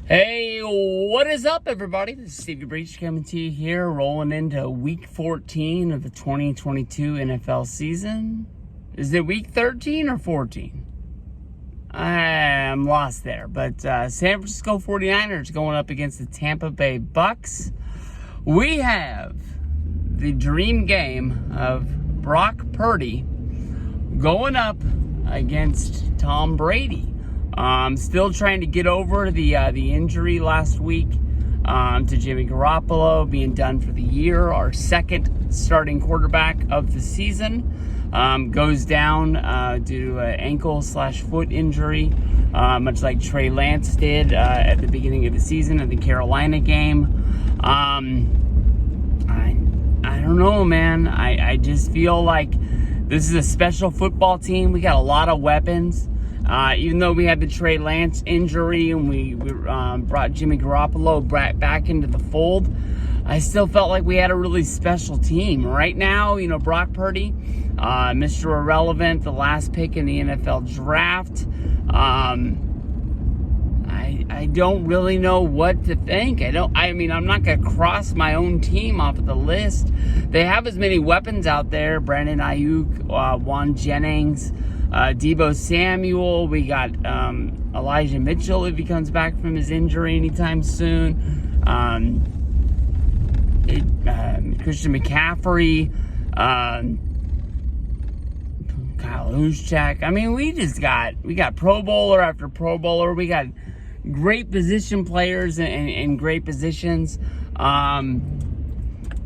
Hey, what is up, everybody? This is steviebreech coming to you here, rolling into week 14 of the 2022 NFL season. Is it week 13 or 14? I'm lost there, but San Francisco 49ers going up against the Tampa Bay Bucs. We have the dream game of Brock Purdy going up against Tom Brady. Still trying to get over the injury last week to Jimmy Garoppolo being done for the year. Our second starting quarterback of the season goes down due to an ankle/foot injury, much like Trey Lance did at the beginning of the season at the Carolina game. I don't know, man. I just feel like this is a special football team. We got a lot of weapons. Even though we had the Trey Lance injury and we brought Jimmy Garoppolo back into the fold, I still felt like we had a really special team. Right now, Brock Purdy, Mr. Irrelevant, the last pick in the NFL draft. I don't really know what to think. I'm not going to cross my own team off of the list. They have as many weapons out there. Brandon Ayuk, Juan Jennings, Deebo Samuel. We got Elijah Mitchell if he comes back from his injury anytime soon. Christian McCaffrey, Kyle Juszczyk. I mean, we got Pro Bowler after Pro Bowler. We got great position players in great positions.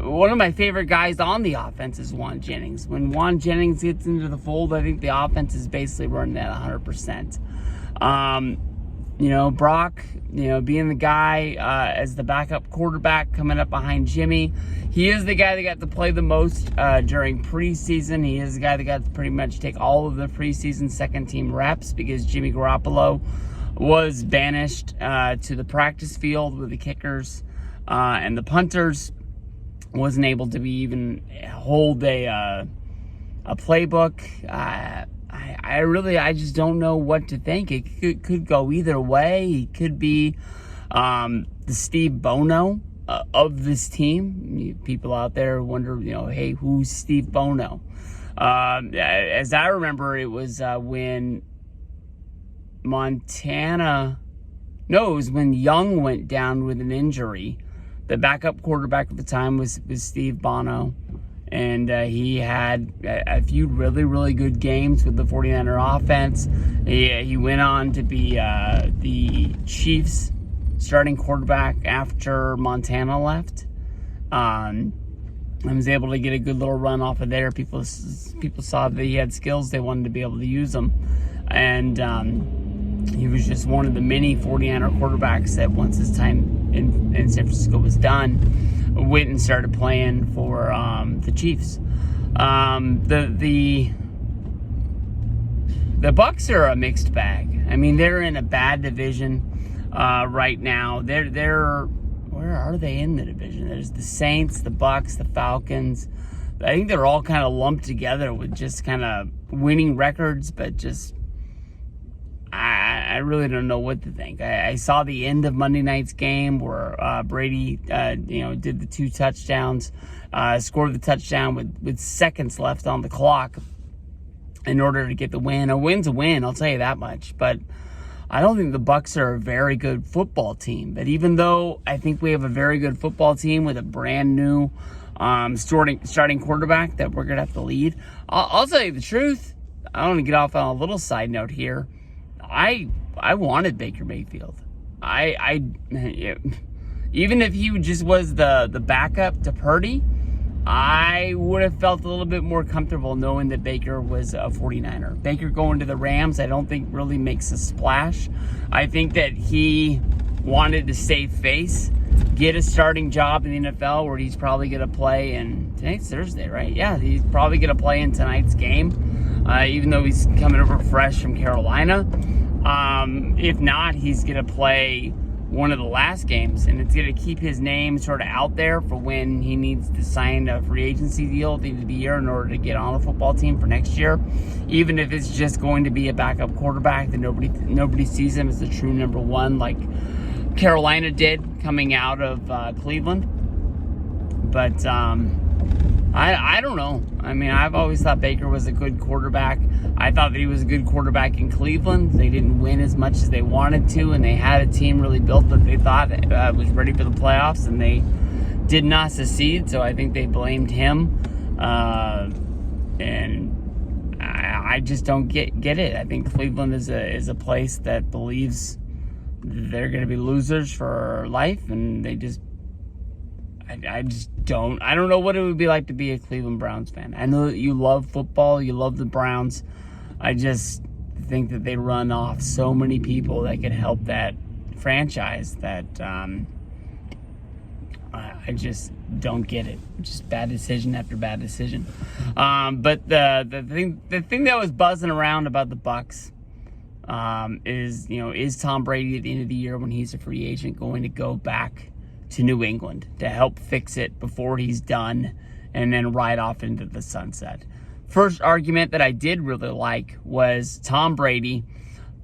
One of my favorite guys on the offense is Juan Jennings. When Juan Jennings gets into the fold, I think the offense is basically running at 100%. Brock, being the guy as the backup quarterback coming up behind Jimmy, he is the guy that got to play the most during preseason. He is the guy that got to pretty much take all of the preseason second-team reps because Jimmy Garoppolo was banished to the practice field with the kickers and the punters. Wasn't able to be even hold a playbook. I just don't know what to think. It could go either way. He could be the Steve Bono of this team. People out there wonder, hey, who's Steve Bono? As I remember, it was when it was when Young went down with an injury. The backup quarterback at the time was Steve Bono, and he had a few really, really good games with the 49er offense. He went on to be the Chiefs' starting quarterback after Montana left. And was able to get a good little run off of there. People saw that he had skills. They wanted to be able to use them. And he was just one of the many 49er quarterbacks that once his time in San Francisco was done, went and started playing for the Chiefs. The Bucs are a mixed bag. I mean, they're in a bad division right now. Where are they in the division? There's the Saints, the Bucs, the Falcons. I think they're all kind of lumped together with just kind of winning records, but just I really don't know what to think. I saw the end of Monday night's game where Brady, did the 2 touchdowns, scored the touchdown with seconds left on the clock in order to get the win. A win's a win, I'll tell you that much. But I don't think the Bucs are a very good football team. But even though I think we have a very good football team with a brand new starting quarterback that we're gonna have to lead, I'll tell you the truth. I want to get off on a little side note here. I wanted Baker Mayfield. Even if he just was the backup to Purdy, I would have felt a little bit more comfortable knowing that Baker was a 49er. Baker going to the Rams, I don't think really makes a splash. I think that he wanted to save face, get a starting job in the NFL where he's probably going to play tonight's Thursday, right? Yeah, he's probably going to play in tonight's game, even though he's coming over fresh from Carolina. If not, he's going to play one of the last games, and it's going to keep his name sort of out there for when he needs to sign a free agency deal at the end of the year in order to get on a football team for next year. Even if it's just going to be a backup quarterback that nobody sees him as the true number one, like Carolina did coming out of Cleveland. But I don't know. I mean, I've always thought Baker was a good quarterback. I thought that he was a good quarterback in Cleveland. They didn't win as much as they wanted to, and they had a team really built that they thought was ready for the playoffs, and they did not succeed. So I think they blamed him, and I just don't get it. I think Cleveland is a place that believes they're going to be losers for life, and they just. I don't know what it would be like to be a Cleveland Browns fan. I know that you love football, you love the Browns. I just think that they run off so many people that could help that franchise that I just don't get it. Just bad decision after bad decision. But the thing that was buzzing around about the Bucs is Tom Brady at the end of the year when he's a free agent going to go back to New England to help fix it before he's done and then ride off into the sunset. First argument that I did really like was Tom Brady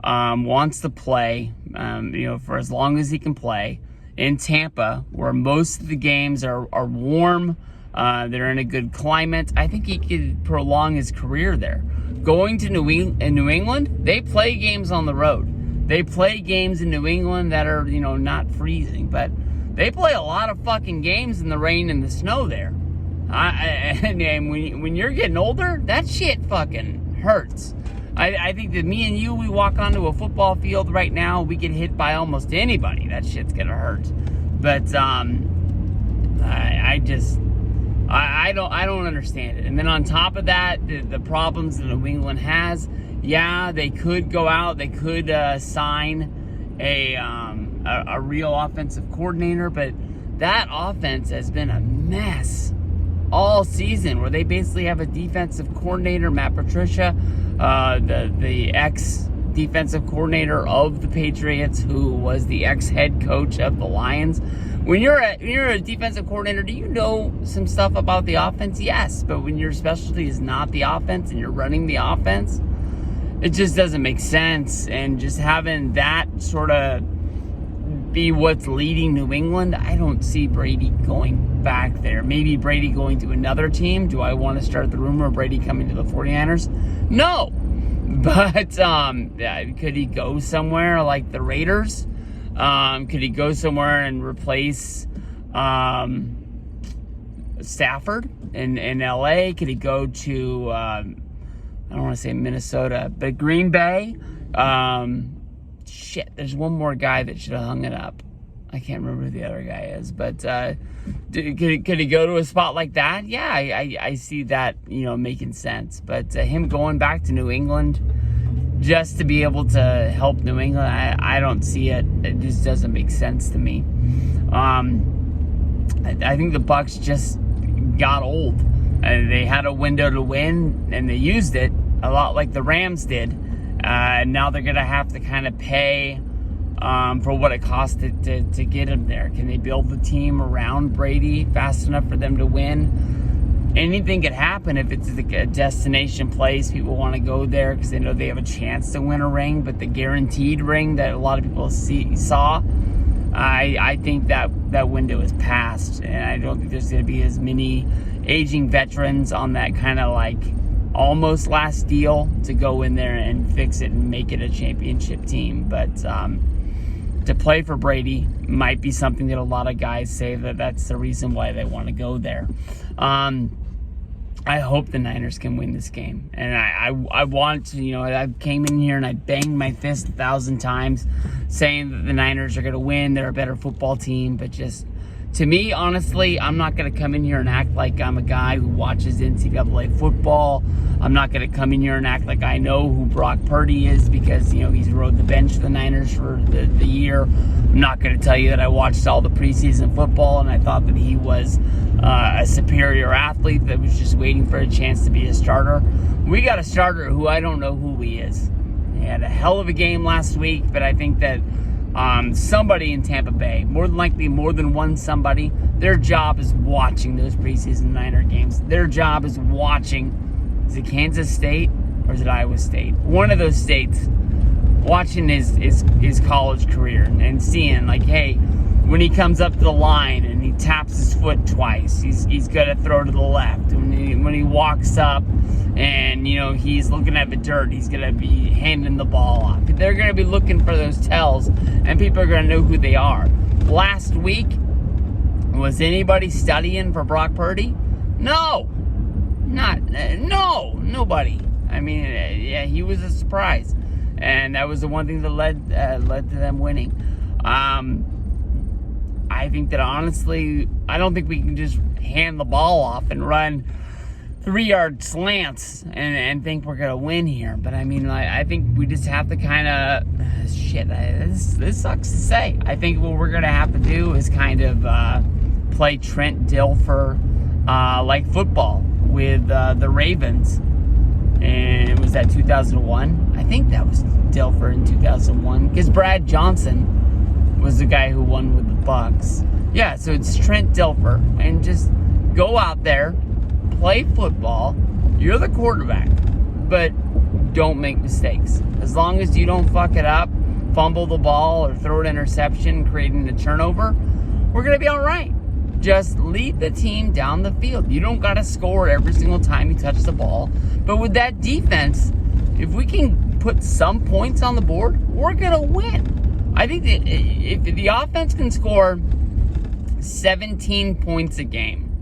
wants to play, for as long as he can play in Tampa, where most of the games are warm. They're in a good climate. I think he could prolong his career there. Going to New England, they play games on the road. They play games in New England that are, not freezing, but they play a lot of fucking games in the rain and the snow there. And when you're getting older, that shit fucking hurts. I think that me and you, we walk onto a football field right now, we get hit by almost anybody. That shit's gonna hurt. But I don't understand it. And then on top of that, the problems that New England has, yeah, they could go out, they could sign a real offensive coordinator, but that offense has been a mess all season, where they basically have a defensive coordinator, Matt Patricia, the ex-defensive coordinator of the Patriots, who was the ex-head coach of the Lions. When you're a defensive coordinator, do you know some stuff about the offense? Yes, but when your specialty is not the offense and you're running the offense, it just doesn't make sense. And just having that sort of be what's leading New England, I don't see Brady going back there. Maybe Brady going to another team. Do I want to start the rumor of Brady coming to the 49ers? No. But could he go somewhere like the Raiders? Could he go somewhere and replace Stafford in LA? Could he go to I don't want to say Minnesota, but Green Bay? Shit, there's one more guy that should have hung it up. I can't remember who the other guy is, but could he go to a spot like that? Yeah, I see that, making sense. But him going back to New England just to be able to help New England, I don't see it. It just doesn't make sense to me. I think the Bucs just got old. They had a window to win, and they used it a lot like the Rams did. Now they're going to have to kind of pay for what it cost to get him there. Can they build the team around Brady fast enough for them to win? Anything could happen if it's a destination place. People want to go there because they know they have a chance to win a ring. But the guaranteed ring that a lot of people saw, I think that window is past. And I don't think there's going to be as many aging veterans on that kind of like almost last deal to go in there and fix it and make it a championship team. But to play for Brady might be something that a lot of guys say that's the reason why they want to go there. I hope the Niners can win this game. And I want to, I came in here and I banged my fist 1,000 times saying that the Niners are going to win. They're a better football team. But just, to me, honestly, I'm not going to come in here and act like I'm a guy who watches NCAA football. I'm not going to come in here and act like I know who Brock Purdy is because, he's rode the bench for the Niners for the year. I'm not going to tell you that I watched all the preseason football and I thought that he was a superior athlete that was just waiting for a chance to be a starter. We got a starter who I don't know who he is. He had a hell of a game last week, but I think that somebody in Tampa Bay, more than likely more than one somebody, their job is watching those preseason Niner games. Their job is watching, is it Kansas State or is it Iowa State? One of those states watching his college career and seeing, like, hey, when he comes up to the line and he taps his foot twice, he's going to throw to the left. When he walks up and, you know, he's looking at the dirt, he's going to be handing the ball off. They're going to be looking for those tells, and people are going to know who they are. Last week, was anybody studying for Brock Purdy? No. Nobody. I mean, yeah, he was a surprise. And that was the one thing that led to them winning. I think that, honestly, I don't think we can just hand the ball off and run 3-yard slants and think we're going to win here. But, I mean, I think we just have to kind of, this sucks to say. I think what we're going to have to do is kind of play Trent Dilfer like football with the Ravens. And was that 2001? I think that was Dilfer in 2001. Because Brad Johnson was the guy who won with the Bucs. Yeah, so it's Trent Dilfer. And just go out there, play football. You're the quarterback. But don't make mistakes. As long as you don't fuck it up, fumble the ball, or throw an interception, creating a turnover, we're going to be all right. Just lead the team down the field. You don't got to score every single time you touch the ball. But with that defense, if we can put some points on the board, we're going to win. I think that if the offense can score 17 points a game,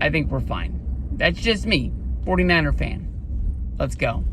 I think we're fine. That's just me, 49er fan. Let's go.